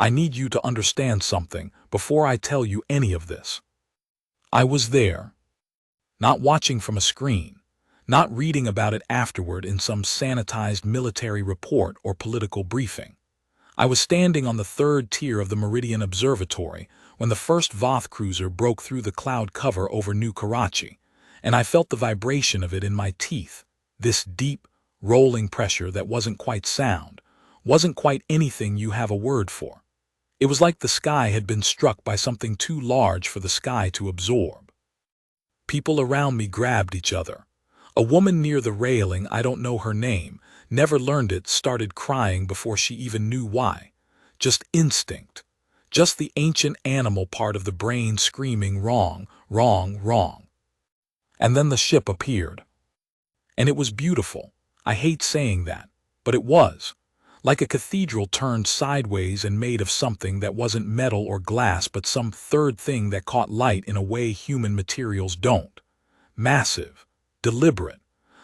I need you to understand something before I tell you any of this. I was there, not watching from a screen, not reading about it afterward in some sanitized military report or political briefing. I was standing on the third tier of the Meridian Observatory when the first Voth cruiser broke through the cloud cover over New Karachi, and I felt the vibration of it in my teeth, this deep, rolling pressure that wasn't quite sound, wasn't quite anything you have a word for. It was like the sky had been struck by something too large for the sky to absorb. People around me grabbed each other. A woman near the railing, I don't know her name, never learned it, started crying before she even knew why. Just instinct. Just the ancient animal part of the brain screaming wrong, wrong, wrong. And then the ship appeared. And it was beautiful. I hate saying that, but it was. Like a cathedral turned sideways and made of something that wasn't metal or glass but some third thing that caught light in a way human materials don't. Massive, deliberate,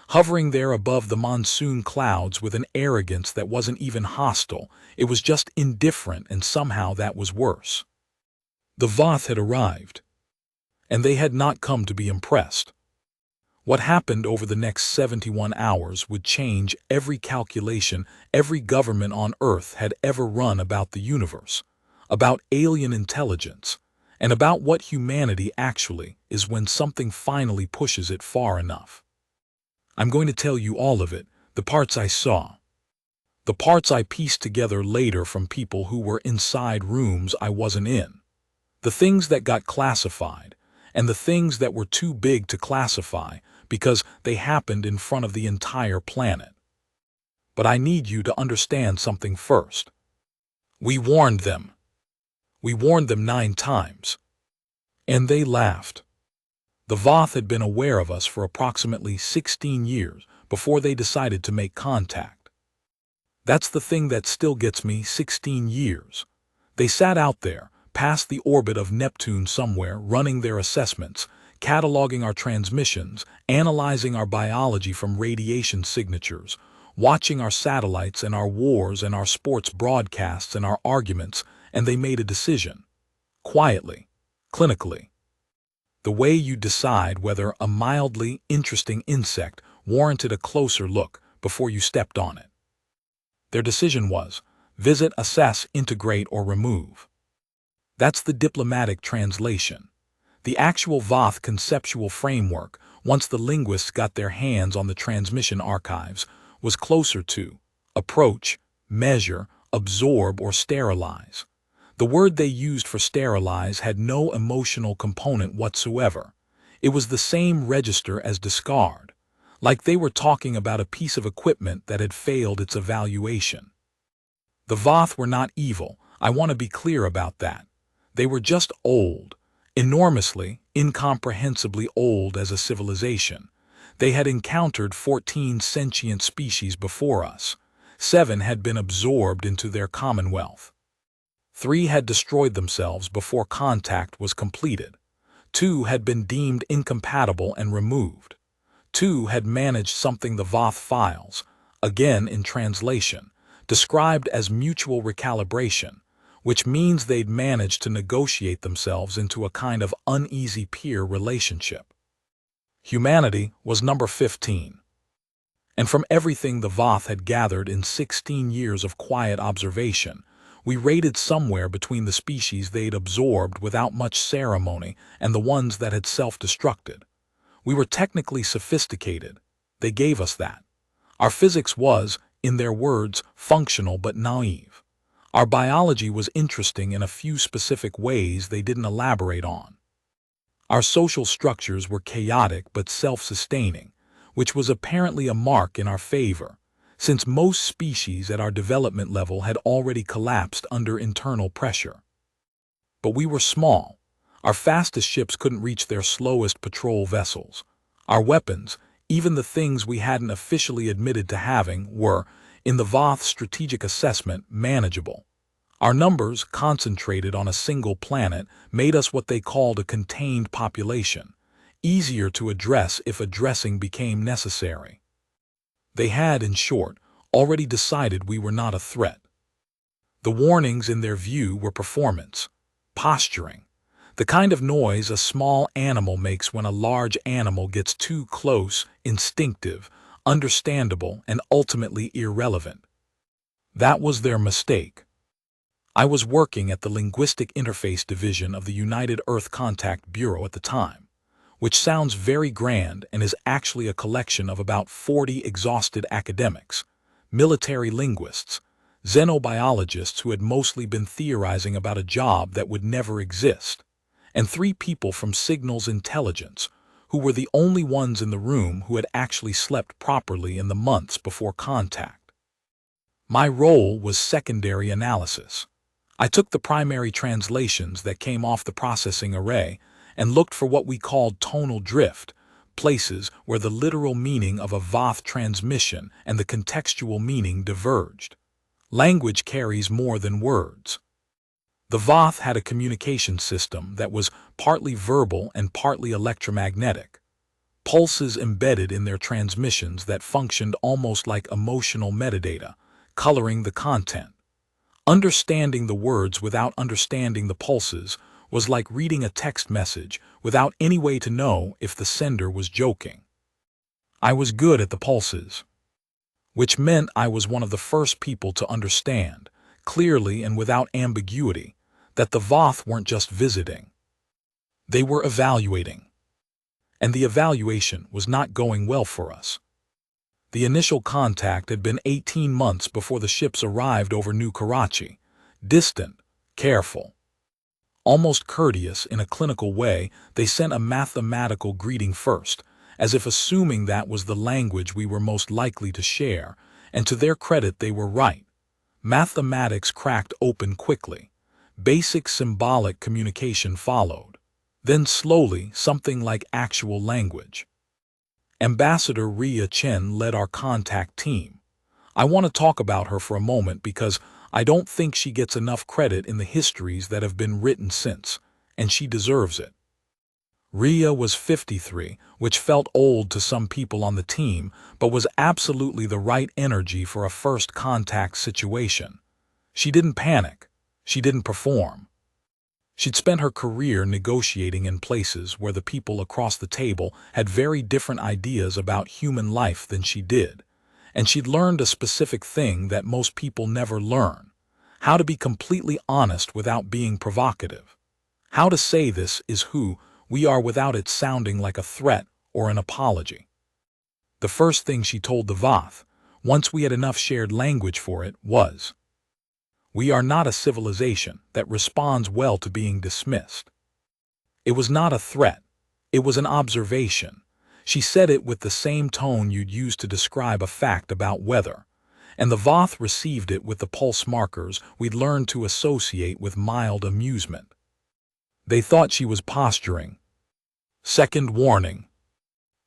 hovering there above the monsoon clouds with an arrogance that wasn't even hostile, it was just indifferent, and somehow that was worse. The Voth had arrived, and they had not come to be impressed. What happened over the next 71 hours would change every calculation every government on Earth had ever run about the universe, about alien intelligence, and about what humanity actually is when something finally pushes it far enough. I'm going to tell you all of it, the parts I saw. The parts I pieced together later from people who were inside rooms I wasn't in. The things that got classified, and the things that were too big to classify because they happened in front of the entire planet. But I need you to understand something first. We warned them. We warned them 9 times. And they laughed. The Voth had been aware of us for approximately 16 years before they decided to make contact. That's the thing that still gets me, 16 years. They sat out there, past the orbit of Neptune somewhere, running their assessments, cataloging our transmissions, analyzing our biology from radiation signatures, watching our satellites and our wars and our sports broadcasts and our arguments, and they made a decision. Quietly, clinically. The way you decide whether a mildly interesting insect warranted a closer look before you stepped on it. Their decision was, visit, assess, integrate, or remove. That's the diplomatic translation. The actual Voth conceptual framework, once the linguists got their hands on the transmission archives, was closer to approach, measure, absorb, or sterilize. The word they used for sterilize had no emotional component whatsoever. It was the same register as discard, like they were talking about a piece of equipment that had failed its evaluation. The Voth were not evil, I want to be clear about that. They were just old, enormously, incomprehensibly old as a civilization. They had encountered 14 sentient species before us. 7 had been absorbed into their commonwealth. 3 had destroyed themselves before contact was completed. 2 had been deemed incompatible and removed. 2 had managed something the Voth files, again in translation, described as mutual recalibration, which means they'd managed to negotiate themselves into a kind of uneasy peer relationship. Humanity was number 15. And from everything the Voth had gathered in 16 years of quiet observation, we rated somewhere between the species they'd absorbed without much ceremony and the ones that had self-destructed. We were technically sophisticated. They gave us that. Our physics was, in their words, functional but naive. Our biology was interesting in a few specific ways they didn't elaborate on. Our social structures were chaotic but self-sustaining, which was apparently a mark in our favor, since most species at our development level had already collapsed under internal pressure. But we were small. Our fastest ships couldn't reach their slowest patrol vessels. Our weapons, even the things we hadn't officially admitted to having, were, in the Voth strategic assessment, manageable. Our numbers, concentrated on a single planet, made us what they called a contained population, easier to address if addressing became necessary. They had, in short, already decided we were not a threat. The warnings in their view were performance, posturing, the kind of noise a small animal makes when a large animal gets too close, instinctive, understandable, and ultimately irrelevant. That was their mistake. I was working at the Linguistic Interface Division of the United Earth Contact Bureau at the time, which sounds very grand and is actually a collection of about 40 exhausted academics, military linguists, xenobiologists who had mostly been theorizing about a job that would never exist, and 3 people from signals intelligence who were the only ones in the room who had actually slept properly in the months before contact. My role was secondary analysis. I took the primary translations that came off the processing array and looked for what we called tonal drift, places where the literal meaning of a Voth transmission and the contextual meaning diverged. Language carries more than words. The Voth had a communication system that was partly verbal and partly electromagnetic, pulses embedded in their transmissions that functioned almost like emotional metadata, coloring the content. Understanding the words without understanding the pulses was like reading a text message without any way to know if the sender was joking. I was good at the pulses, which meant I was one of the first people to understand, clearly and without ambiguity, that the Voth weren't just visiting. They were evaluating. And the evaluation was not going well for us. The initial contact had been 18 months before the ships arrived over New Karachi, distant, careful. Almost courteous in a clinical way, they sent a mathematical greeting first, as if assuming that was the language we were most likely to share, and to their credit they were right. Mathematics cracked open quickly. Basic symbolic communication followed. Then slowly, something like actual language. Ambassador Ria Chen led our contact team. I want to talk about her for a moment because I don't think she gets enough credit in the histories that have been written since, and she deserves it. Ria was 53, which felt old to some people on the team, but was absolutely the right energy for a first contact situation. She didn't panic. She didn't perform. She'd spent her career negotiating in places where the people across the table had very different ideas about human life than she did, and she'd learned a specific thing that most people never learn: how to be completely honest without being provocative. How to say this is who we are without it sounding like a threat or an apology. The first thing she told the Voth, once we had enough shared language for it, was, "We are not a civilization that responds well to being dismissed." It was not a threat. It was an observation. She said it with the same tone you'd use to describe a fact about weather, and the Voth received it with the pulse markers we'd learned to associate with mild amusement. They thought she was posturing. Second warning.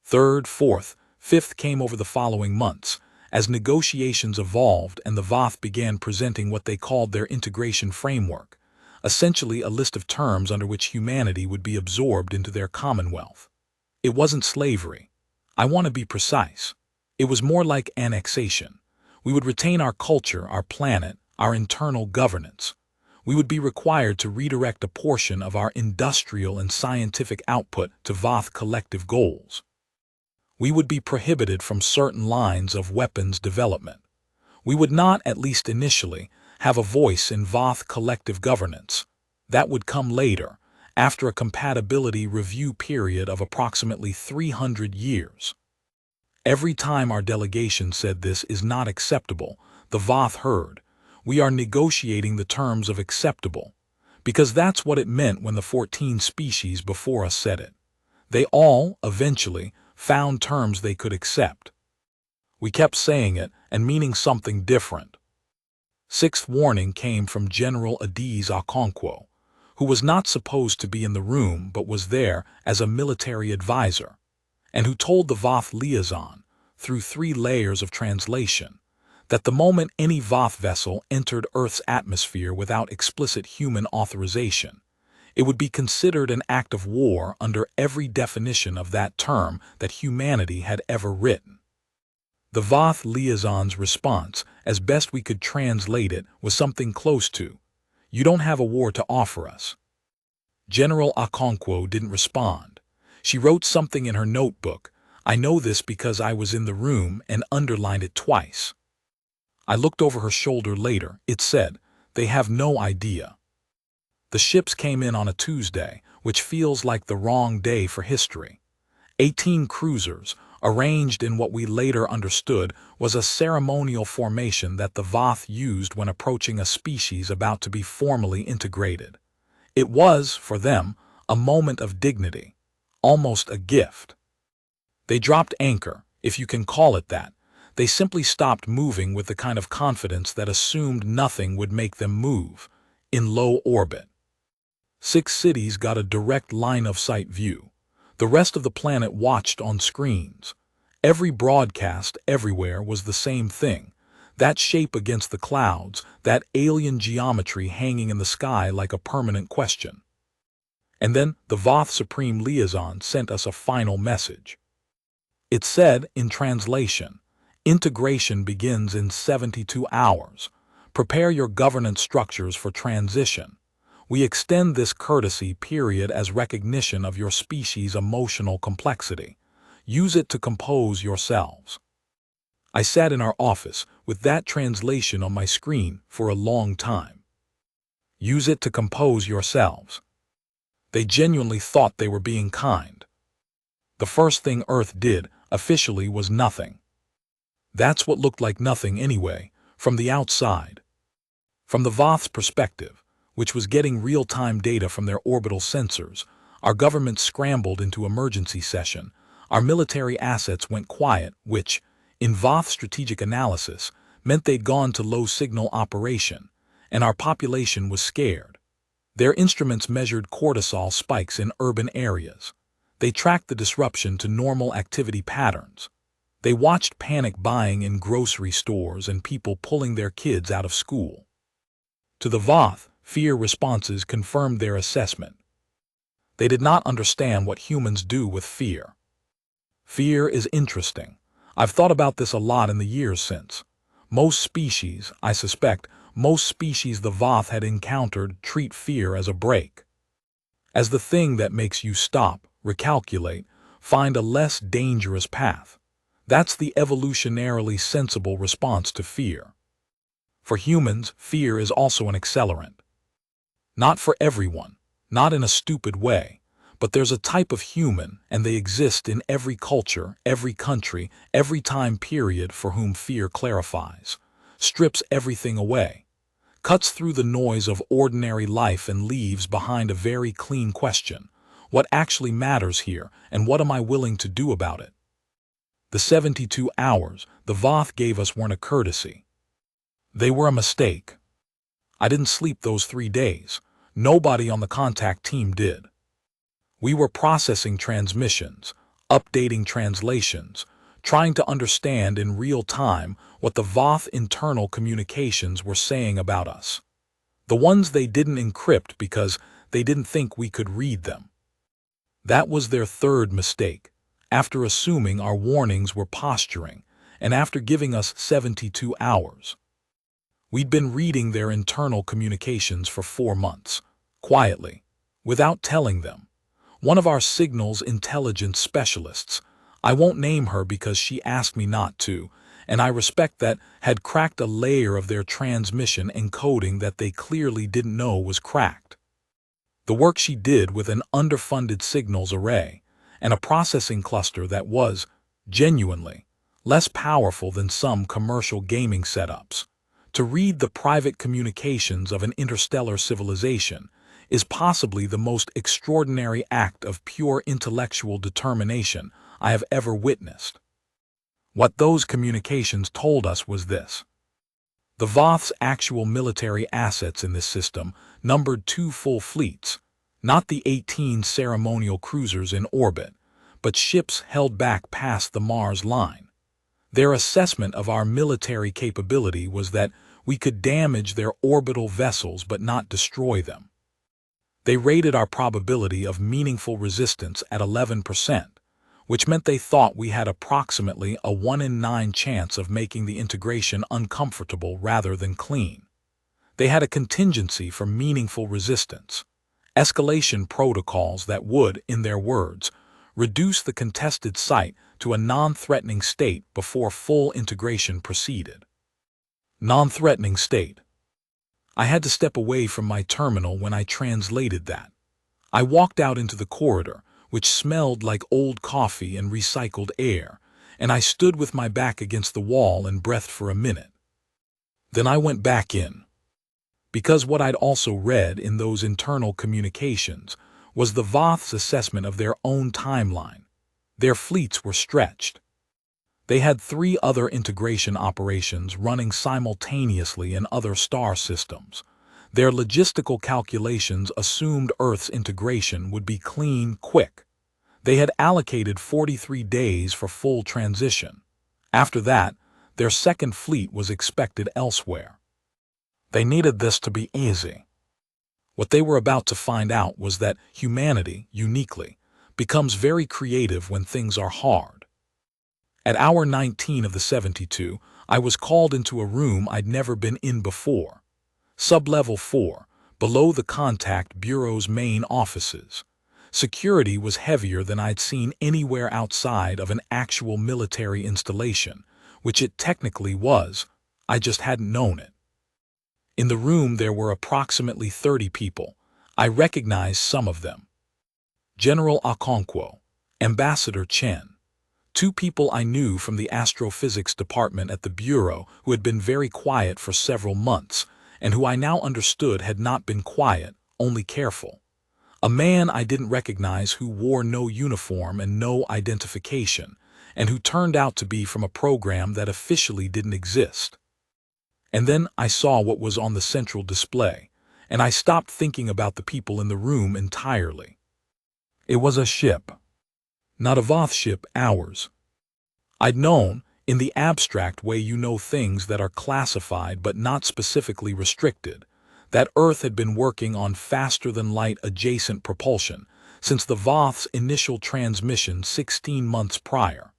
Third, fourth, fifth came over the following months, as negotiations evolved and the Voth began presenting what they called their integration framework, essentially a list of terms under which humanity would be absorbed into their commonwealth. It wasn't slavery. I want to be precise. It was more like annexation. We would retain our culture, our planet, our internal governance. We would be required to redirect a portion of our industrial and scientific output to Voth collective goals. We would be prohibited from certain lines of weapons development. We would not, at least initially, have a voice in Voth collective governance. That would come later, after a compatibility review period of approximately 300 years. Every time our delegation said this is not acceptable, the Voth heard, "We are negotiating the terms of acceptable," because that's what it meant when the 14 species before us said it. They all, eventually, found terms they could accept. We kept saying it and meaning something different. Sixth warning came from General Adiz Okonkwo, who was not supposed to be in the room but was there as a military advisor, and who told the Voth liaison, through 3 layers of translation, that the moment any Voth vessel entered Earth's atmosphere without explicit human authorization, it would be considered an act of war under every definition of that term that humanity had ever written. The Voth liaison's response, as best we could translate it, was something close to, "You don't have a war to offer us." General Okonkwo didn't respond. She wrote something in her notebook. I know this because I was in the room and underlined it twice. I looked over her shoulder later. It said, "They have no idea." The ships came in on a Tuesday, which feels like the wrong day for history. 18 cruisers, arranged in what we later understood was a ceremonial formation that the Voth used when approaching a species about to be formally integrated. It was, for them, a moment of dignity, almost a gift. They dropped anchor, if you can call it that. They simply stopped moving with the kind of confidence that assumed nothing would make them move, in low orbit. 6 cities got a direct line-of-sight view. The rest of the planet watched on screens. Every broadcast everywhere was the same thing. That shape against the clouds, that alien geometry hanging in the sky like a permanent question. And then the Voth Supreme Liaison sent us a final message. It said, in translation, "Integration begins in 72 hours. Prepare your governance structures for transition. We extend this courtesy period as recognition of your species' emotional complexity. Use it to compose yourselves." I sat in our office with that translation on my screen for a long time. Use it to compose yourselves. They genuinely thought they were being kind. The first thing Earth did, officially, was nothing. That's what looked like nothing anyway, from the outside. From the Voth's perspective, which was getting real-time data from their orbital sensors, our government scrambled into emergency session. Our military assets went quiet, which, in Voth strategic analysis, meant they'd gone to low-signal operation, and our population was scared. Their instruments measured cortisol spikes in urban areas. They tracked the disruption to normal activity patterns. They watched panic buying in grocery stores and people pulling their kids out of school. To the Voth, fear responses confirmed their assessment. They did not understand what humans do with fear. Fear is interesting. I've thought about this a lot in the years since. Most species, I suspect, most species the Voth had encountered treat fear as a break. As the thing that makes you stop, recalculate, find a less dangerous path. That's the evolutionarily sensible response to fear. For humans, fear is also an accelerant. Not for everyone, not in a stupid way, but there's a type of human, and they exist in every culture, every country, every time period for whom fear clarifies, strips everything away, cuts through the noise of ordinary life and leaves behind a very clean question. What actually matters here, and what am I willing to do about it? The 72 hours the Voth gave us weren't a courtesy. They were a mistake. I didn't sleep those 3 days. Nobody on the contact team did. We were processing transmissions, updating translations, trying to understand in real time what the Voth internal communications were saying about us. The ones they didn't encrypt because they didn't think we could read them. That was their third mistake, after assuming our warnings were posturing, and after giving us 72 hours. We'd been reading their internal communications for 4 months, quietly, without telling them. One of our signals intelligence specialists, I won't name her because she asked me not to, and I respect that, had cracked a layer of their transmission encoding that they clearly didn't know was cracked. The work she did with an underfunded signals array, and a processing cluster that was, genuinely, less powerful than some commercial gaming setups. To read the private communications of an interstellar civilization is possibly the most extraordinary act of pure intellectual determination I have ever witnessed. What those communications told us was this. The Voth's actual military assets in this system numbered 2 full fleets, not the 18 ceremonial cruisers in orbit, but ships held back past the Mars line. Their assessment of our military capability was that we could damage their orbital vessels but not destroy them. They rated our probability of meaningful resistance at 11%, which meant they thought we had approximately a 1 in 9 chance of making the integration uncomfortable rather than clean. They had a contingency for meaningful resistance, escalation protocols that would, in their words, reduce the contested site to a non-threatening state before full integration proceeded. Non-threatening state. I had to step away from my terminal when I translated that. I walked out into the corridor, which smelled like old coffee and recycled air, and I stood with my back against the wall and breathed for a minute. Then I went back in. Because what I'd also read in those internal communications was the Voth's assessment of their own timeline. Their fleets were stretched. They had 3 other integration operations running simultaneously in other star systems. Their logistical calculations assumed Earth's integration would be clean, quick. They had allocated 43 days for full transition. After that, their second fleet was expected elsewhere. They needed this to be easy. What they were about to find out was that humanity, uniquely, becomes very creative when things are hard. At hour 19 of the 72, I was called into a room I'd never been in before. Sublevel 4, below the Contact Bureau's main offices. Security was heavier than I'd seen anywhere outside of an actual military installation, which it technically was, I just hadn't known it. In the room there were approximately 30 people. I recognized some of them. General Okonkwo, Ambassador Chen, 2 people I knew from the astrophysics department at the Bureau who had been very quiet for several months, and who I now understood had not been quiet, only careful. A man I didn't recognize who wore no uniform and no identification, and who turned out to be from a program that officially didn't exist. And then I saw what was on the central display, and I stopped thinking about the people in the room entirely. It was a ship. Not a Voth ship, ours. I'd known, in the abstract way you know things that are classified but not specifically restricted, that Earth had been working on faster-than-light adjacent propulsion since the Voth's initial transmission 16 months prior.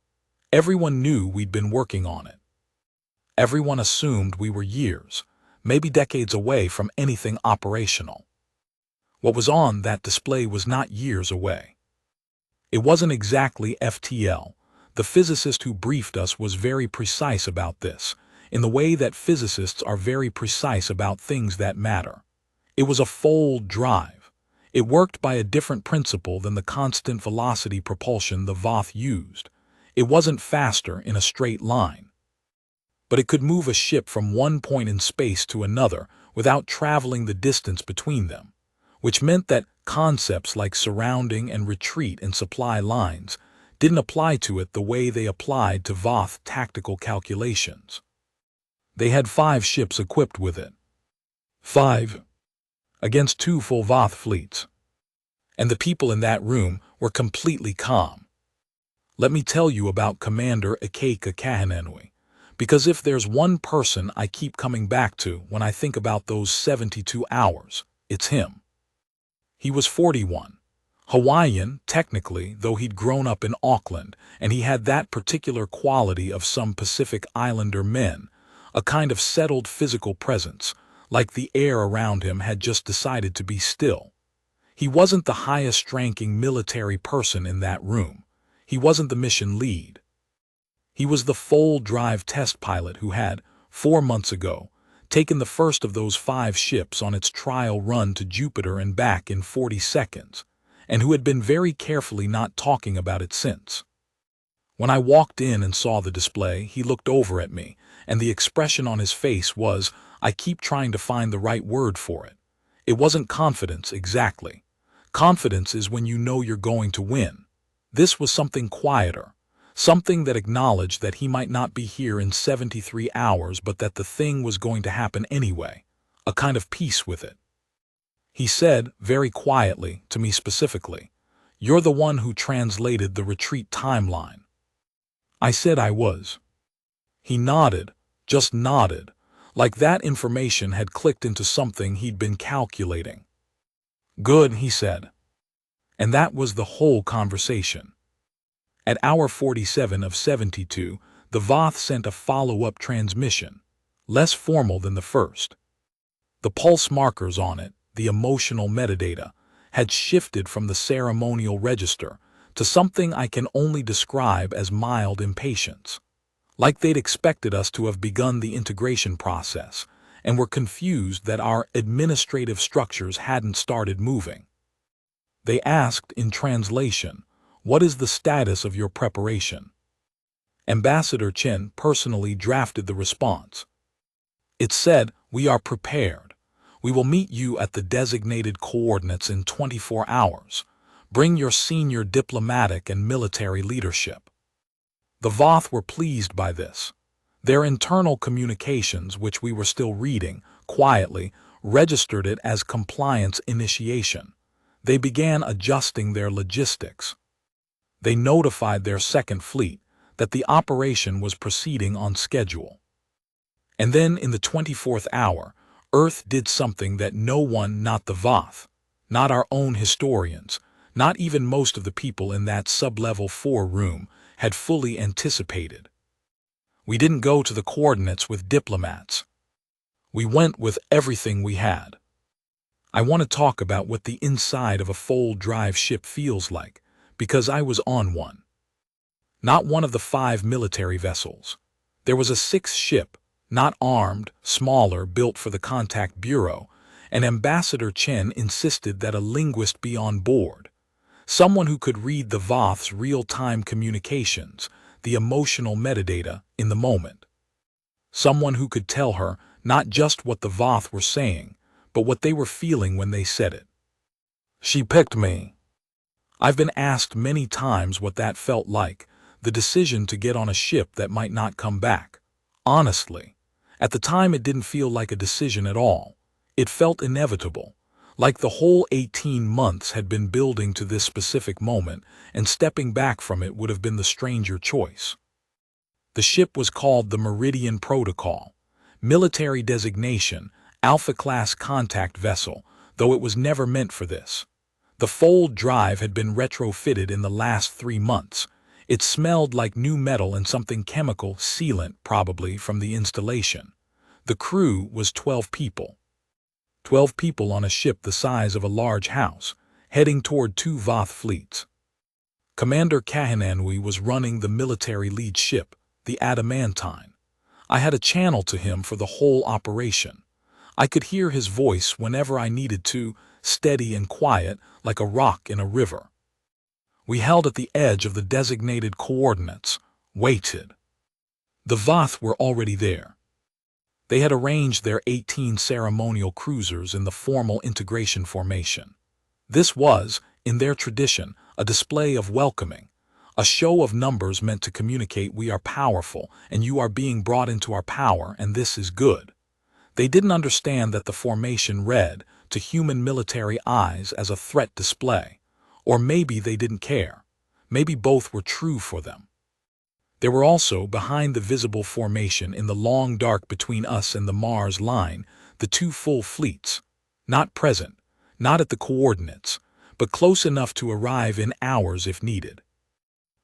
Everyone knew we'd been working on it. Everyone assumed we were years, maybe decades away from anything operational. What was on that display was not years away. It wasn't exactly FTL. The physicist who briefed us was very precise about this, in the way that physicists are very precise about things that matter. It was a fold drive. It worked by a different principle than the constant velocity propulsion the Voth used. It wasn't faster in a straight line. But it could move a ship from one point in space to another without traveling the distance between them, which meant that concepts like surrounding and retreat and supply lines didn't apply to it the way they applied to Voth tactical calculations. They had 5 ships equipped with it. 5. Against 2 full Voth fleets. And the people in that room were completely calm. Let me tell you about Commander Ikeka Kahanenui, because if there's one person I keep coming back to when I think about those 72 hours, it's him. He was 41. Hawaiian, technically, though he'd grown up in Auckland, and he had that particular quality of some Pacific Islander men, a kind of settled physical presence, like the air around him had just decided to be still. He wasn't the highest-ranking military person in that room. He wasn't the mission lead. He was the full-drive test pilot who had, 4 months ago, taken the first of those 5 ships on its trial run to Jupiter and back in 40 seconds, and who had been very carefully not talking about it since. When I walked in and saw the display, he looked over at me, and the expression on his face was, I keep trying to find the right word for it. It wasn't confidence, exactly. Confidence is when you know you're going to win. This was something quieter, something that acknowledged that he might not be here in 73 hours but that the thing was going to happen anyway, a kind of peace with it. He said, very quietly, to me specifically, "You're the one who translated the retreat timeline." I said I was. He nodded, just nodded, like that information had clicked into something he'd been calculating. "Good," he said. And that was the whole conversation. At hour 47 of 72, the Voth sent a follow-up transmission, less formal than the first. The pulse markers on it, the emotional metadata, had shifted from the ceremonial register to something I can only describe as mild impatience. Like they'd expected us to have begun the integration process, and were confused that our administrative structures hadn't started moving. They asked in translation, "What is the status of your preparation?" Ambassador Chen personally drafted the response. It said, "We are prepared. We will meet you at the designated coordinates in 24 hours. Bring your senior diplomatic and military leadership." The Voth were pleased by this. Their internal communications, which we were still reading, quietly, registered it as compliance initiation. They began adjusting their logistics. They notified their second fleet that the operation was proceeding on schedule. And then in the 24th hour, Earth did something that no one, not the Voth, not our own historians, not even most of the people in that sub-level 4 room, had fully anticipated. We didn't go to the coordinates with diplomats. We went with everything we had. I want to talk about what the inside of a fold drive ship feels like, because I was on one. Not one of the 5 military vessels. There was a 6th ship, not armed, smaller, built for the contact bureau, and Ambassador Chen insisted that a linguist be on board. Someone who could read the Voth's real-time communications, the emotional metadata, in the moment. Someone who could tell her not just what the Voth were saying, but what they were feeling when they said it. She picked me. I've been asked many times what that felt like, the decision to get on a ship that might not come back. Honestly, at the time it didn't feel like a decision at all. It felt inevitable, like the whole 18 months had been building to this specific moment, and stepping back from it would have been the stranger choice. The ship was called the Meridian Protocol, military designation, Alpha-class contact vessel, though it was never meant for this. The fold drive had been retrofitted in the last 3 months. It smelled like new metal and something chemical, sealant probably, from the installation. The crew was 12 people. 12 people on a ship the size of a large house, heading toward 2 Voth fleets. Commander Kahinanui was running the military lead ship, the Adamantine. I had a channel to him for the whole operation. I could hear his voice whenever I needed to, steady and quiet, like a rock in a river. We held at the edge of the designated coordinates, waited. The Voth were already there. They had arranged their 18 ceremonial cruisers in the formal integration formation. This was, in their tradition, a display of welcoming, a show of numbers meant to communicate we are powerful and you are being brought into our power and this is good. They didn't understand that the formation read, to human military eyes, as a threat display. Or maybe they didn't care. Maybe both were true for them. There were also, behind the visible formation in the long dark between us and the Mars line, the 2 full fleets. Not present, not at the coordinates, but close enough to arrive in hours if needed.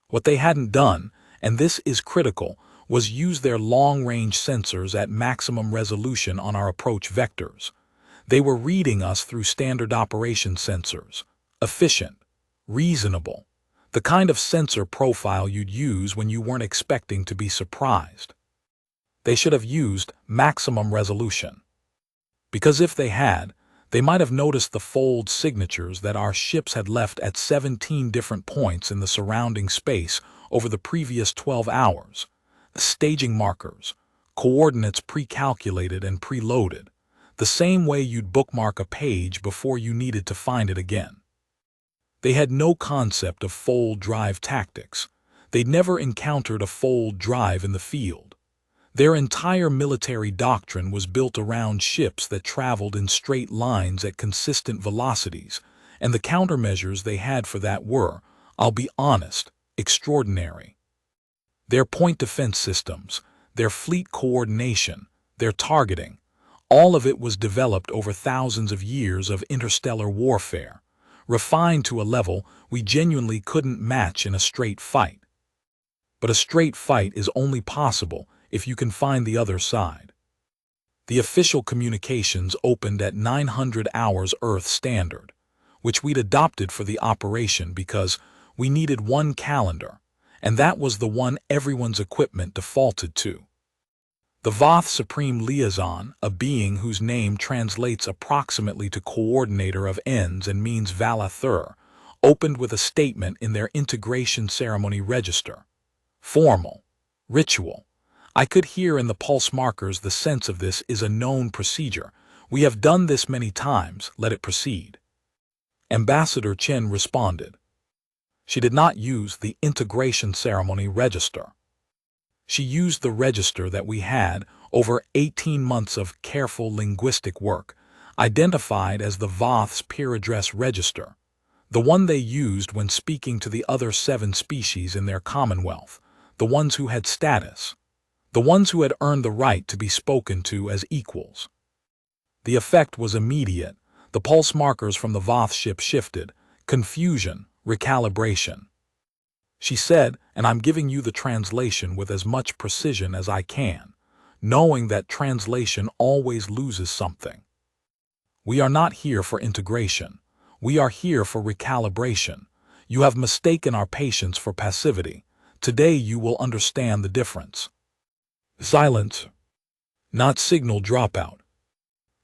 What they hadn't done, and this is critical, was use their long-range sensors at maximum resolution on our approach vectors. They were reading us through standard operation sensors. Efficient, reasonable, the kind of sensor profile you'd use when you weren't expecting to be surprised. They should have used maximum resolution. Because if they had, they might have noticed the fold signatures that our ships had left at 17 different points in the surrounding space over the previous 12 hours. The staging markers, coordinates pre-calculated and preloaded, the same way you'd bookmark a page before you needed to find it again. They had no concept of fold drive tactics. They'd never encountered a fold drive in the field. Their entire military doctrine was built around ships that traveled in straight lines at consistent velocities, and the countermeasures they had for that were, I'll be honest, extraordinary. Their point defense systems, their fleet coordination, their targeting, all of it was developed over thousands of years of interstellar warfare, refined to a level we genuinely couldn't match in a straight fight. but a straight fight is only possible if you can find the other side. The official communications opened at 900 hours Earth Standard, which we'd adopted for the operation because we needed one calendar, and that was the one everyone's equipment defaulted to. The Voth Supreme Liaison, a being whose name translates approximately to Coordinator of Ends and means Valathur, opened with a statement in their integration ceremony register. Formal. Ritual. I could hear in the pulse markers the sense of this is a known procedure. We have done this many times, let it proceed. Ambassador Chen responded. She did not use the integration ceremony register. She used the register that we had over 18 months of careful linguistic work, identified as the Voth's peer address register, the one they used when speaking to the other 7 species in their commonwealth, the ones who had status, the ones who had earned the right to be spoken to as equals. The effect was immediate. The pulse markers from the Voth ship shifted. Confusion, recalibration. She said, and I'm giving you the translation with as much precision as I can, knowing that translation always loses something. We are not here for integration. We are here for recalibration. You have mistaken our patience for passivity. Today you will understand the difference. Silence. Not signal dropout.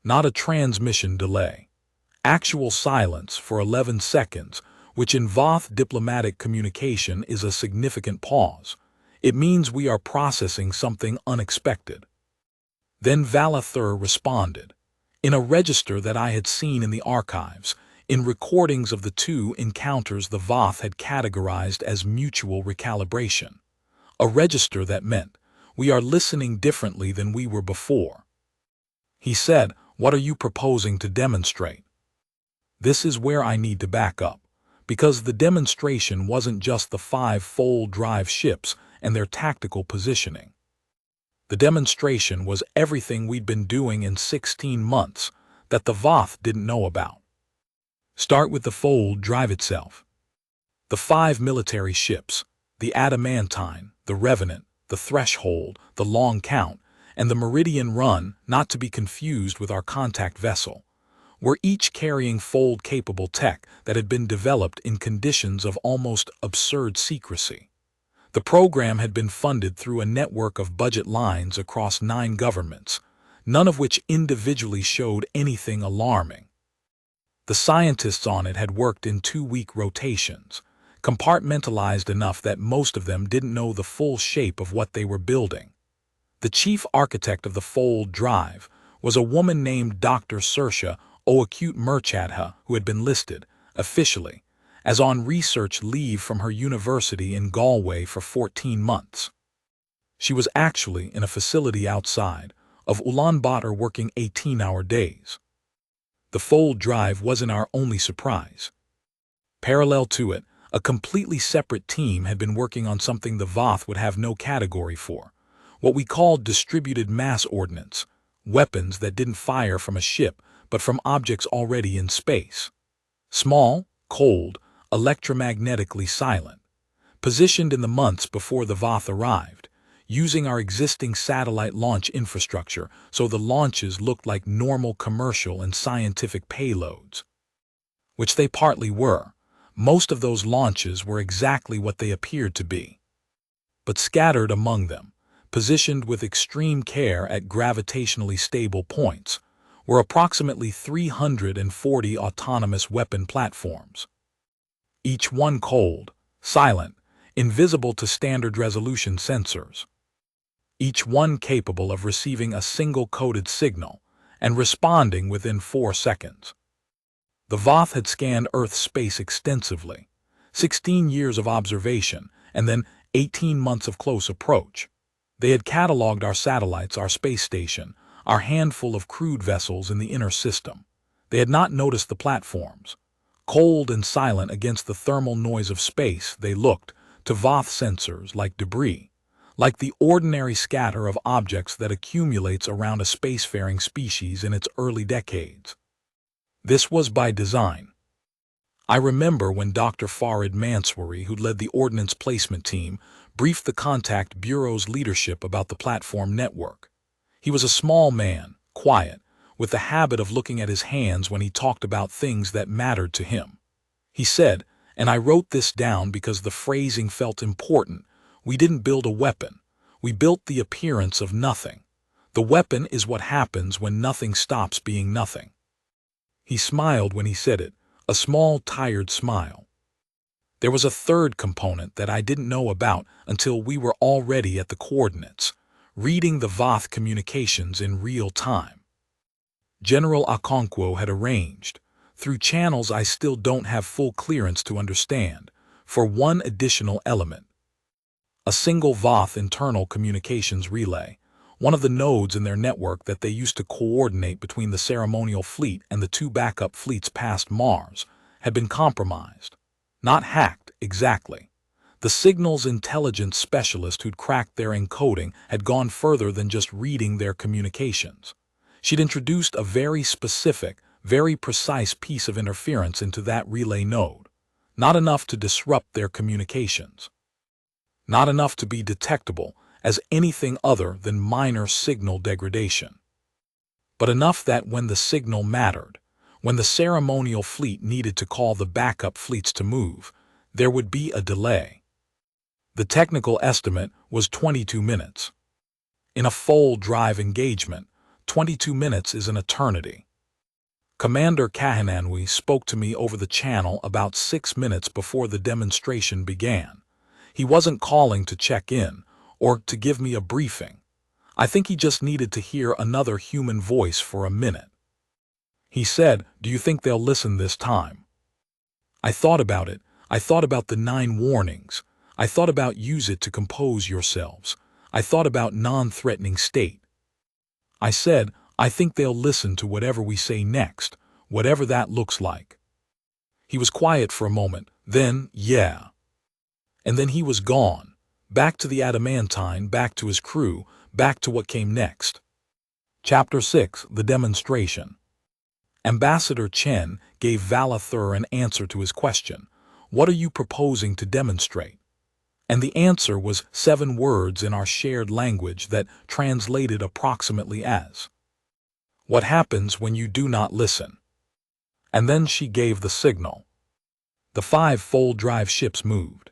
Not a transmission delay. Actual silence for 11 seconds, which in Voth diplomatic communication is a significant pause. It means we are processing something unexpected. Then Valathur responded, in a register that I had seen in the archives, in recordings of the 2 encounters the Voth had categorized as mutual recalibration. A register that meant, we are listening differently than we were before. He said, what are you proposing to demonstrate? This is where I need to back up, because the demonstration wasn't just the 5 fold drive ships and their tactical positioning. The demonstration was everything we'd been doing in 16 months that the Voth didn't know about. Start with the fold drive itself. The 5 military ships, the Adamantine, the Revenant, the Threshold, the Long Count, and the Meridian Run, not to be confused with our contact vessel, were each carrying fold-capable tech that had been developed in conditions of almost absurd secrecy. The program had been funded through a network of budget lines across 9 governments, none of which individually showed anything alarming. The scientists on it had worked in 2-week rotations, compartmentalized enough that most of them didn't know the full shape of what they were building. The chief architect of the fold drive was a woman named Dr. Saoirse O'Acute Merchadha, who had been listed, officially, as on research leave from her university in Galway for 14 months. She was actually in a facility outside of Ulaanbaatar working 18-hour days. The fold drive wasn't our only surprise. Parallel to it, a completely separate team had been working on something the Voth would have no category for, what we called distributed mass ordnance, weapons that didn't fire from a ship but from objects already in space. Small, cold, electromagnetically silent, positioned in the months before the Voth arrived, using our existing satellite launch infrastructure so the launches looked like normal commercial and scientific payloads. Which they partly were. Most of those launches were exactly what they appeared to be. But scattered among them, positioned with extreme care at gravitationally stable points, were approximately 340 autonomous weapon platforms. Each one cold, silent, invisible to standard resolution sensors. Each one capable of receiving a single coded signal and responding within 4 seconds. The Voth had scanned Earth's space extensively, 16 years of observation and then 18 months of close approach. They had cataloged our satellites, our space station, our handful of crewed vessels in the inner system. They had not noticed the platforms. Cold and silent against the thermal noise of space, they looked, to Voth sensors, like debris, like the ordinary scatter of objects that accumulates around a spacefaring species in its early decades. This was by design. I remember when Dr. Farid Mansouri, who led the ordnance placement team, briefed the Contact Bureau's leadership about the platform network. He was a small man, quiet, with the habit of looking at his hands when he talked about things that mattered to him. He said, and I wrote this down because the phrasing felt important, "We didn't build a weapon. We built the appearance of nothing. The weapon is what happens when nothing stops being nothing." He smiled when he said it, a small, tired smile. There was a third component that I didn't know about until we were already at the coordinates, reading the Voth communications in real time. General Okonkwo had arranged, through channels I still don't have full clearance to understand, for one additional element. A single Voth internal communications relay, one of the nodes in their network that they used to coordinate between the ceremonial fleet and the two backup fleets past Mars, had been compromised. Not hacked, exactly. The signals intelligence specialist who'd cracked their encoding had gone further than just reading their communications. She'd introduced a very specific, very precise piece of interference into that relay node. Not enough to disrupt their communications. Not enough to be detectable as anything other than minor signal degradation. But enough that when the signal mattered, when the ceremonial fleet needed to call the backup fleets to move, there would be a delay. The technical estimate was 22 minutes. In a full drive engagement, 22 minutes is an eternity. Commander Kahananwi spoke to me over the channel about 6 minutes before the demonstration began. He wasn't calling to check in or to give me a briefing. I think he just needed to hear another human voice for a minute. He said, "Do you think they'll listen this time?" I thought about it. I thought about the 9 warnings. I thought about use it to compose yourselves. I thought about non-threatening state. I said, I think they'll listen to whatever we say next, whatever that looks like. He was quiet for a moment, then, yeah. And then he was gone, back to the adamantine, back to his crew, back to what came next. Chapter 6, The Demonstration. Ambassador Chen gave Valathur an answer to his question, "What are you proposing to demonstrate?" And the answer was 7 words in our shared language that translated approximately as, "What happens when you do not listen?" And then she gave the signal. The 5 full-drive ships moved.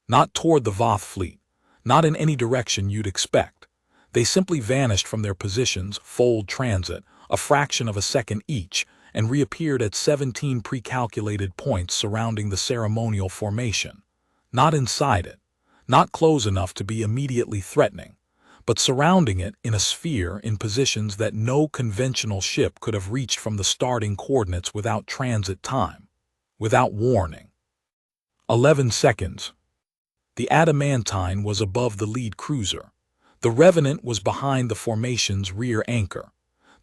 Not toward the Voth fleet, not in any direction you'd expect. They simply vanished from their positions, fold transit, a fraction of a second each, and reappeared at 17 pre-calculated points surrounding the ceremonial formation. Not inside it, not close enough to be immediately threatening, but surrounding it in a sphere in positions that no conventional ship could have reached from the starting coordinates without transit time, without warning. 11 seconds. The adamantine was above the lead cruiser. The Revenant was behind the formation's rear anchor.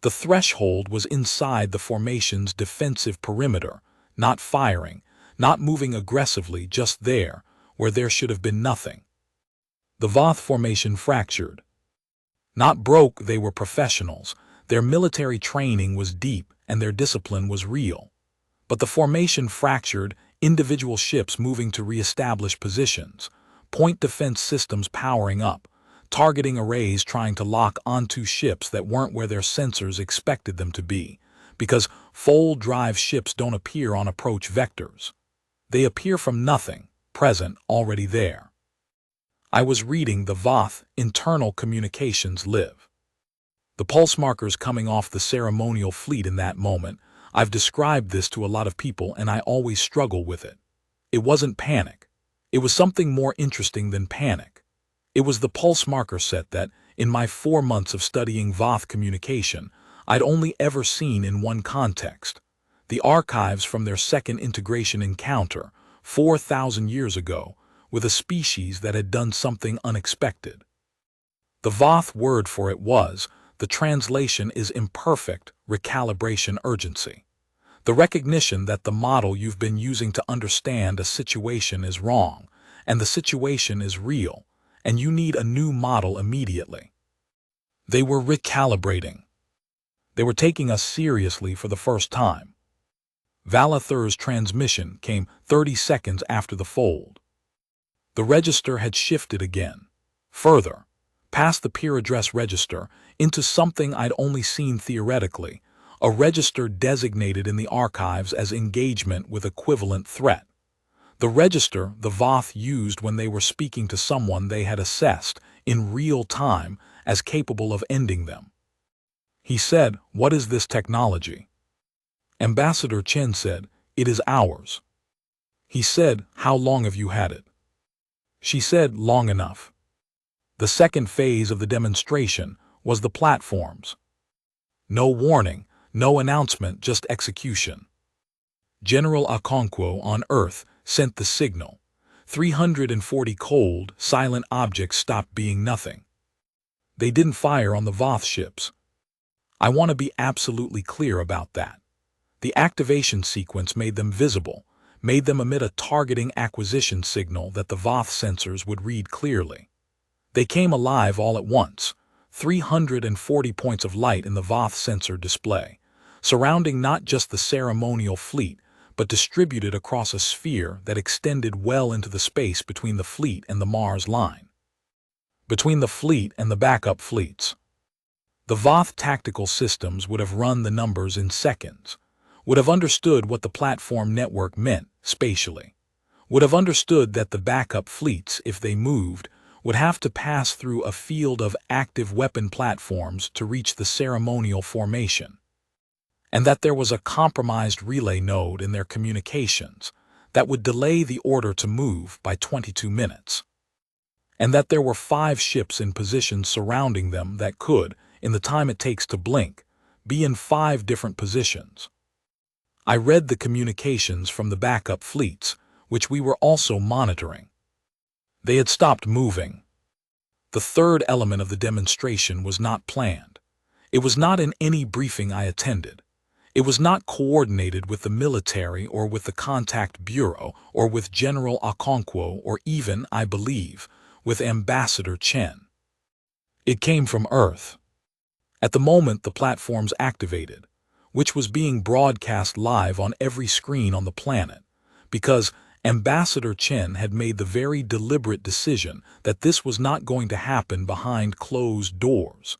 The threshold was inside the formation's defensive perimeter, not firing, not moving aggressively, just there, where there should have been nothing. The Voth formation fractured. Not broke, they were professionals. Their military training was deep and their discipline was real. But the formation fractured, individual ships moving to re-establish positions, point defense systems powering up, targeting arrays trying to lock onto ships that weren't where their sensors expected them to be, because fold drive ships don't appear on approach vectors. They appear from nothing, present, already there. I was reading the Voth internal communications live. The pulse markers coming off the ceremonial fleet in that moment. I've described this to a lot of people and I always struggle with it. It wasn't panic. It was something more interesting than panic. It was the pulse marker set that, in my 4 months of studying Voth communication, I'd only ever seen in one context. The archives from their second integration encounter, 4,000 years ago, with a species that had done something unexpected. The Voth word for it was, the translation is imperfect, recalibration urgency. The recognition that the model you've been using to understand a situation is wrong, and the situation is real, and you need a new model immediately. They were recalibrating. They were taking us seriously for the first time. Valathur's transmission came 30 seconds after the fold. The register had shifted again. Further, past the peer address register, into something I'd only seen theoretically, a register designated in the archives as engagement with equivalent threat. The register the Voth used when they were speaking to someone they had assessed in real time as capable of ending them. He said, "What is this technology?" Ambassador Chen said, "It is ours." He said, "How long have you had it?" She said, "Long enough." The second phase of the demonstration was the platforms. No warning, no announcement, just execution. General Okonkwo on Earth sent the signal. 340 cold, silent objects stopped being nothing. They didn't fire on the Voth ships. I want to be absolutely clear about that. The activation sequence made them visible, made them emit a targeting acquisition signal that the Voth sensors would read clearly. They came alive all at once, 340 points of light in the Voth sensor display, surrounding not just the ceremonial fleet, but distributed across a sphere that extended well into the space between the fleet and the Mars line. Between the fleet and the backup fleets. The Voth tactical systems would have run the numbers in seconds, would have understood what the platform network meant spatially, would have understood that the backup fleets, if they moved, would have to pass through a field of active weapon platforms to reach the ceremonial formation, and that there was a compromised relay node in their communications that would delay the order to move by 22 minutes, and that there were 5 ships in position surrounding them that could, in the time it takes to blink, be in 5 different positions. I read the communications from the backup fleets, which we were also monitoring. They had stopped moving. The third element of the demonstration was not planned. It was not in any briefing I attended. It was not coordinated with the military or with the Contact Bureau or with General Okonkwo or even, I believe, with Ambassador Chen. It came from Earth. At the moment the platforms activated, which was being broadcast live on every screen on the planet, because Ambassador Chen had made the very deliberate decision that this was not going to happen behind closed doors.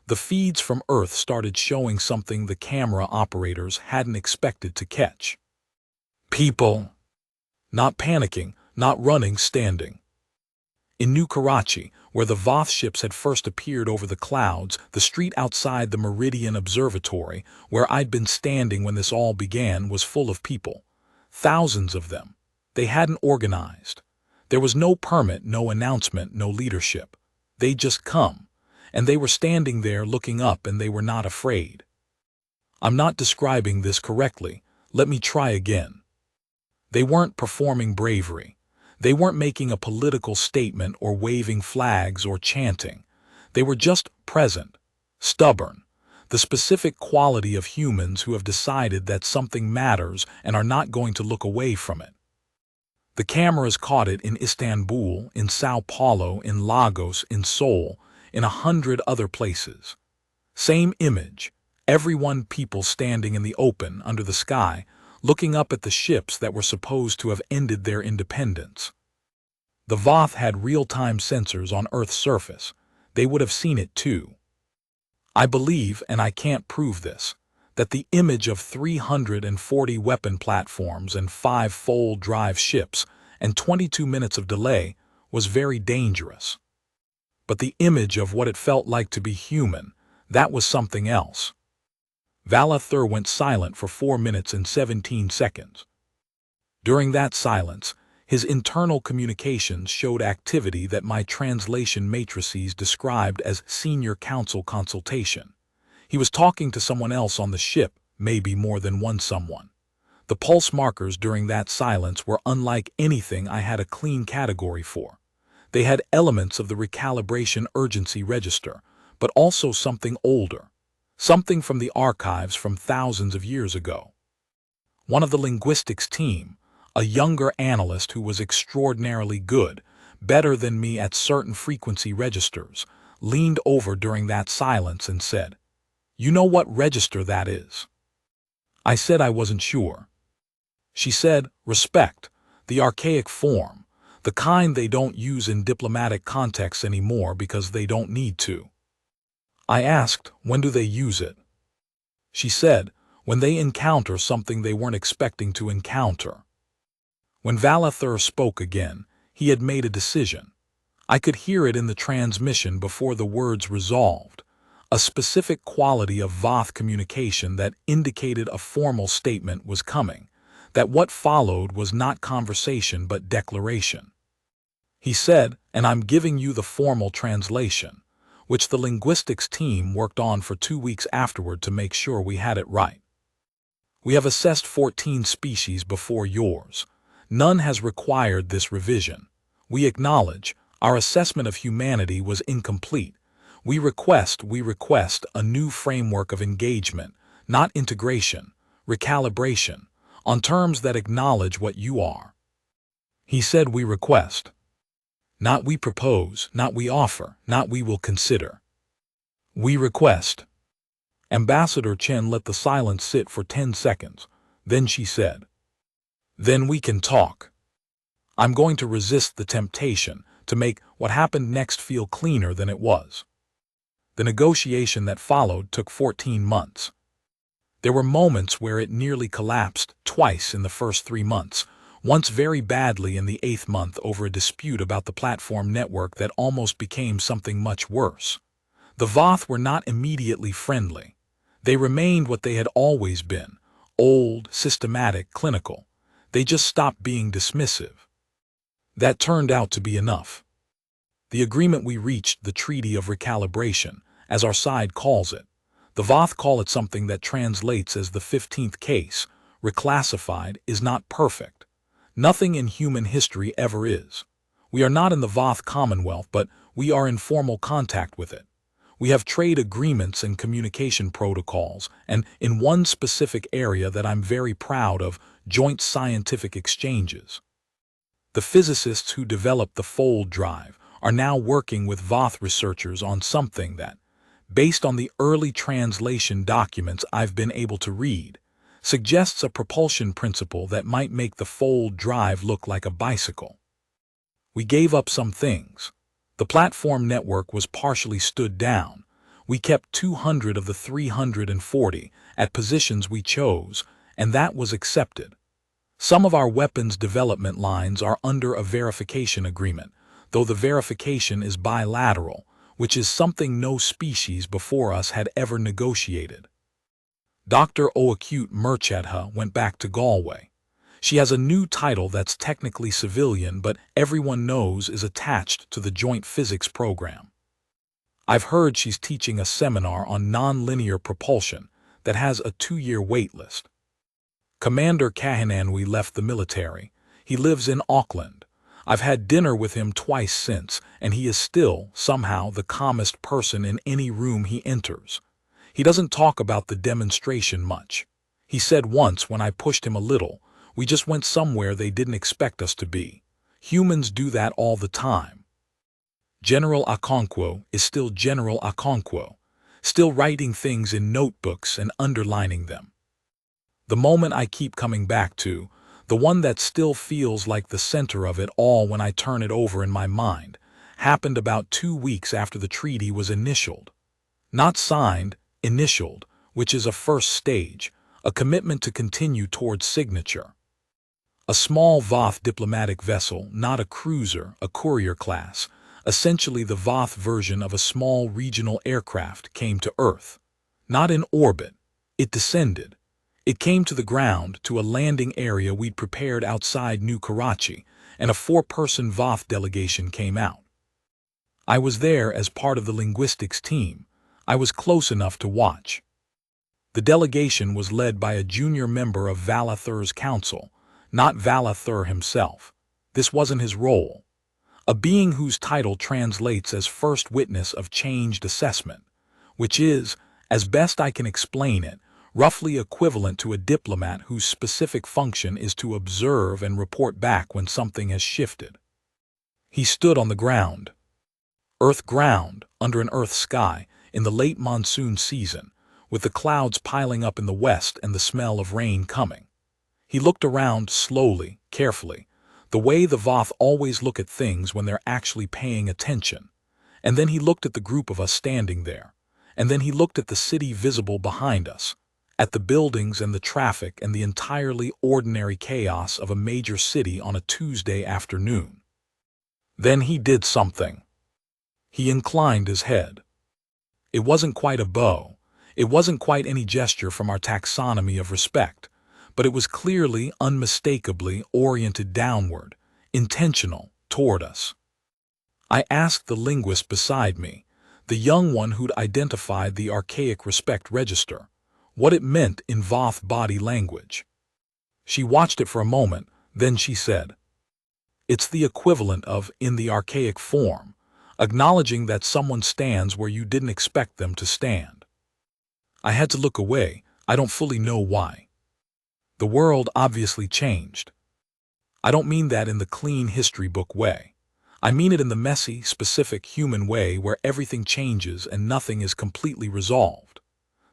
The feeds from Earth started showing something the camera operators hadn't expected to catch. People. Not panicking, not running, standing. In New Karachi, where the Voth ships had first appeared over the clouds, the street outside the Meridian Observatory, where I'd been standing when this all began, was full of people. Thousands of them. They hadn't organized. There was no permit, no announcement, no leadership. They'd just come, and they were standing there looking up, and they were not afraid. I'm not describing this correctly. Let me try again. They weren't performing bravery. They weren't making a political statement or waving flags or chanting. They were just present, stubborn, the specific quality of humans who have decided that something matters and are not going to look away from it. The cameras caught it in Istanbul, in Sao Paulo, in Lagos, in Seoul, in 100 other places. Same image, everyone, people standing in the open under the sky, looking up at the ships that were supposed to have ended their independence. The Voth had real-time sensors on Earth's surface. They would have seen it too. I believe, and I can't prove this, that the image of 340 weapon platforms and 5 fold drive ships and 22 minutes of delay was very dangerous. But the image of what it felt like to be human, that was something else. Vala Thur went silent for 4 minutes and 17 seconds. During that silence, his internal communications showed activity that my translation matrices described as senior council consultation. He was talking to someone else on the ship, maybe more than one someone. The pulse markers during that silence were unlike anything I had a clean category for. They had elements of the recalibration urgency register, but also something older. Something from the archives from thousands of years ago. One of the linguistics team, a younger analyst who was extraordinarily good, better than me at certain frequency registers, leaned over during that silence and said, "You know what register that is?" I said I wasn't sure. She said, "Respect, the archaic form, The kind they don't use in diplomatic contexts anymore because they don't need to. I asked, when do they use it? She said, when they encounter something they weren't expecting to encounter. When Valathur spoke again, he had made a decision. I could hear it in the transmission before the words resolved, a specific quality of Voth communication that indicated a formal statement was coming, that what followed was not conversation but declaration. He said, and I'm giving you the formal translation, which the linguistics team worked on for 2 weeks afterward to make sure we had it right. We have assessed 14 species before yours. None has required this revision. We acknowledge our assessment of humanity was incomplete. We request a new framework of engagement, not integration, recalibration, on terms that acknowledge what you are. He said we request. Not we propose, not we offer, not we will consider. We request. Ambassador Chen let the silence sit for 10 seconds. Then she said, then we can talk. I'm going to resist the temptation to make what happened next feel cleaner than it was. The negotiation that followed took 14 months. There were moments where it nearly collapsed, twice in the first 3 months, once very badly in the 8th month over a dispute about the platform network that almost became something much worse. The Voth were not immediately friendly. They remained what they had always been, old, systematic, clinical. They just stopped being dismissive. That turned out to be enough. The agreement we reached, the Treaty of Recalibration, as our side calls it. The Voth call it something that translates as the 15th case, reclassified, is not perfect. Nothing in human history ever is. We are not in the Voth Commonwealth, but we are in formal contact with it. We have trade agreements and communication protocols, and in one specific area that I'm very proud of, joint scientific exchanges. The physicists who developed the fold drive are now working with Voth researchers on something that, based on the early translation documents I've been able to read, suggests a propulsion principle that might make the fold drive look like a bicycle. We gave up some things. The platform network was partially stood down. We kept 200 of the 340 at positions we chose, and that was accepted. Some of our weapons development lines are under a verification agreement, though the verification is bilateral, which is something no species before us had ever negotiated. Dr. Oacute Merchatha went back to Galway. She has a new title that's technically civilian, but everyone knows is attached to the Joint Physics program. I've heard she's teaching a seminar on nonlinear propulsion that has a 2-year wait list. Commander Kahananwi left the military. He lives in Auckland. I've had dinner with him twice since, and he is still, somehow, the calmest person in any room he enters. He doesn't talk about the demonstration much. He said once when I pushed him a little, we just went somewhere they didn't expect us to be. Humans do that all the time. General Okonkwo is still General Okonkwo, still writing things in notebooks and underlining them. The moment I keep coming back to, the one that still feels like the center of it all when I turn it over in my mind, happened about 2 weeks after the treaty was initialed. Not signed, initialed, which is a first stage, a commitment to continue towards signature. A small Voth diplomatic vessel, not a cruiser, a courier class, essentially the Voth version of a small regional aircraft, came to Earth. Not in orbit. It descended. It came to the ground, to a landing area we'd prepared outside New Karachi, and a 4-person Voth delegation came out. I was there as part of the linguistics team. I was close enough to watch. The delegation was led by a junior member of Valathur's council, not Valathur himself. This wasn't his role. A being whose title translates as first witness of changed assessment, which is, as best I can explain it, roughly equivalent to a diplomat whose specific function is to observe and report back when something has shifted. He stood on the ground. Earth ground, under an Earth sky, in the late monsoon season, with the clouds piling up in the west and the smell of rain coming. He looked around slowly, carefully. The way the Voth always look at things when they're actually paying attention. And then he looked at the group of us standing there. And then he looked at the city visible behind us, at the buildings and the traffic and the entirely ordinary chaos of a major city on a Tuesday afternoon. Then he did something. He inclined his head. It wasn't quite a bow. It wasn't quite any gesture from our taxonomy of respect, but it was clearly, unmistakably oriented downward, intentional, toward us. I asked the linguist beside me, the young one who'd identified the archaic respect register, what it meant in Voth body language. She watched it for a moment, then she said, "It's the equivalent of in the archaic form, acknowledging that someone stands where you didn't expect them to stand." I had to look away. I don't fully know why. The world obviously changed. I don't mean that in the clean history book way. I mean it in the messy, specific human way where everything changes and nothing is completely resolved.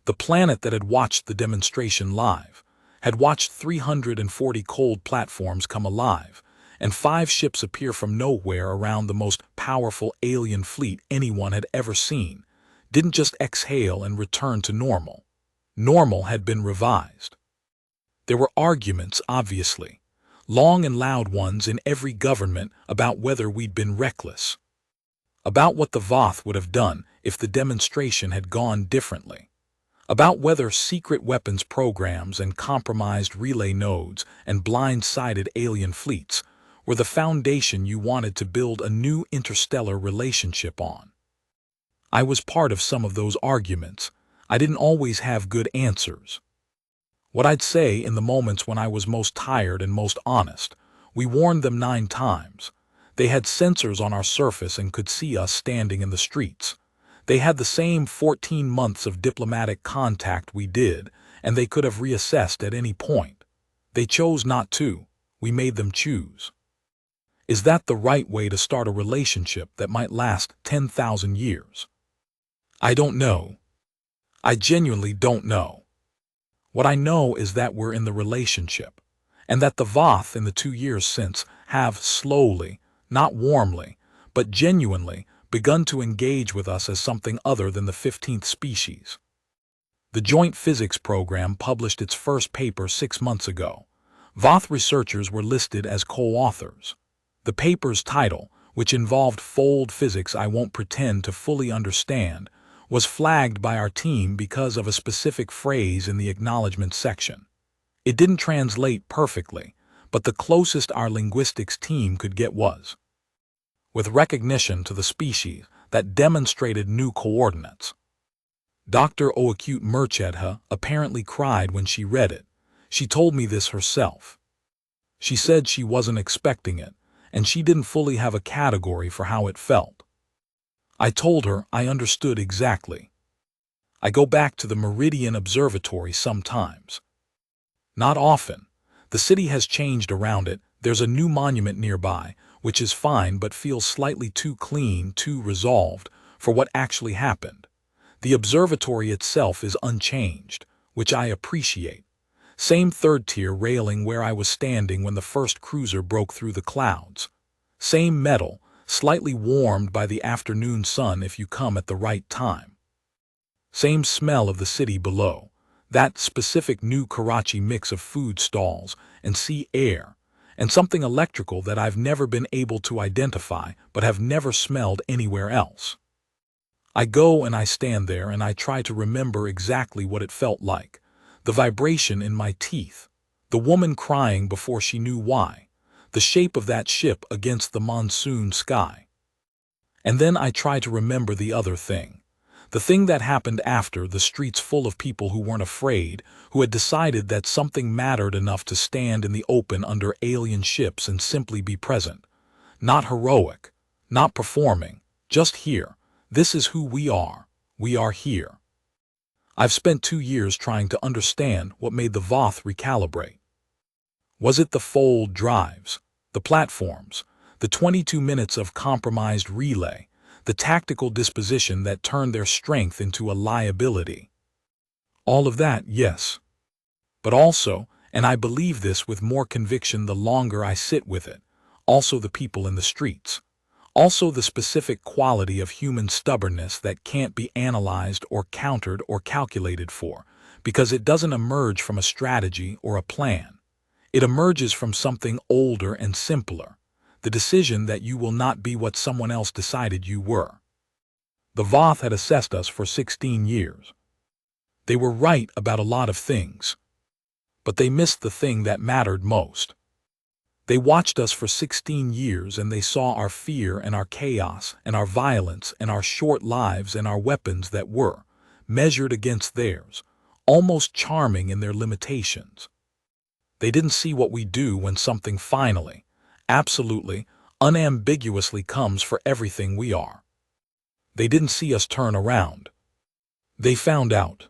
The planet that had watched the demonstration live, had watched 340 cold platforms come alive, and 5 ships appear from nowhere around the most powerful alien fleet anyone had ever seen, didn't just exhale and return to normal. Normal had been revised. There were arguments, obviously, long and loud ones in every government about whether we'd been reckless, about what the Voth would have done if the demonstration had gone differently, about whether secret weapons programs and compromised relay nodes and blind-sided alien fleets were the foundation you wanted to build a new interstellar relationship on. I was part of some of those arguments. I didn't always have good answers. What I'd say in the moments when I was most tired and most honest, we warned them 9 times. They had sensors on our surface and could see us standing in the streets. They had the same 14 months of diplomatic contact we did, and they could have reassessed at any point. They chose not to. We made them choose. Is that the right way to start a relationship that might last 10,000 years? I don't know. I genuinely don't know. What I know is that we're in the relationship, and that the Voth in the 2 years since have slowly, not warmly, but genuinely begun to engage with us as something other than the 15th species. The Joint Physics Program published its first paper 6 months ago. Voth researchers were listed as co-authors. The paper's title, which involved fold physics I won't pretend to fully understand, was flagged by our team because of a specific phrase in the acknowledgement section. It didn't translate perfectly, but the closest our linguistics team could get was, with recognition to the species that demonstrated new coordinates. Dr. Oacute Merchedha apparently cried when she read it. She told me this herself. She said she wasn't expecting it, and she didn't fully have a category for how it felt. I told her I understood exactly. I go back to the Meridian Observatory sometimes. Not often. The city has changed around it. There's a new monument nearby, which is fine but feels slightly too clean, too resolved, for what actually happened. The observatory itself is unchanged, which I appreciate. Same third-tier railing where I was standing when the first cruiser broke through the clouds. Same metal, slightly warmed by the afternoon sun if you come at the right time. Same smell of the city below, that specific new Karachi mix of food stalls and sea air, and something electrical that I've never been able to identify but have never smelled anywhere else. I go and I stand there and I try to remember exactly what it felt like, the vibration in my teeth, the woman crying before she knew why, the shape of that ship against the monsoon sky. And then I try to remember the other thing. The thing that happened after, the streets full of people who weren't afraid, who had decided that something mattered enough to stand in the open under alien ships and simply be present. Not heroic, not performing, just here. This is who we are. We are here. I've spent 2 years trying to understand what made the Voth recalibrate. Was it the fold drives, the platforms, the 22 minutes of compromised relay, the tactical disposition that turned their strength into a liability? All of that, yes. But also, and I believe this with more conviction the longer I sit with it, also the people in the streets, also the specific quality of human stubbornness that can't be analyzed or countered or calculated for, because it doesn't emerge from a strategy or a plan. It emerges from something older and simpler, the decision that you will not be what someone else decided you were. The Voth had assessed us for 16 years. They were right about a lot of things, but they missed the thing that mattered most. They watched us for 16 years and they saw our fear and our chaos and our violence and our short lives and our weapons that were, measured against theirs, almost charming in their limitations. They didn't see what we do when something finally, absolutely, unambiguously comes for everything we are. They didn't see us turn around. They found out.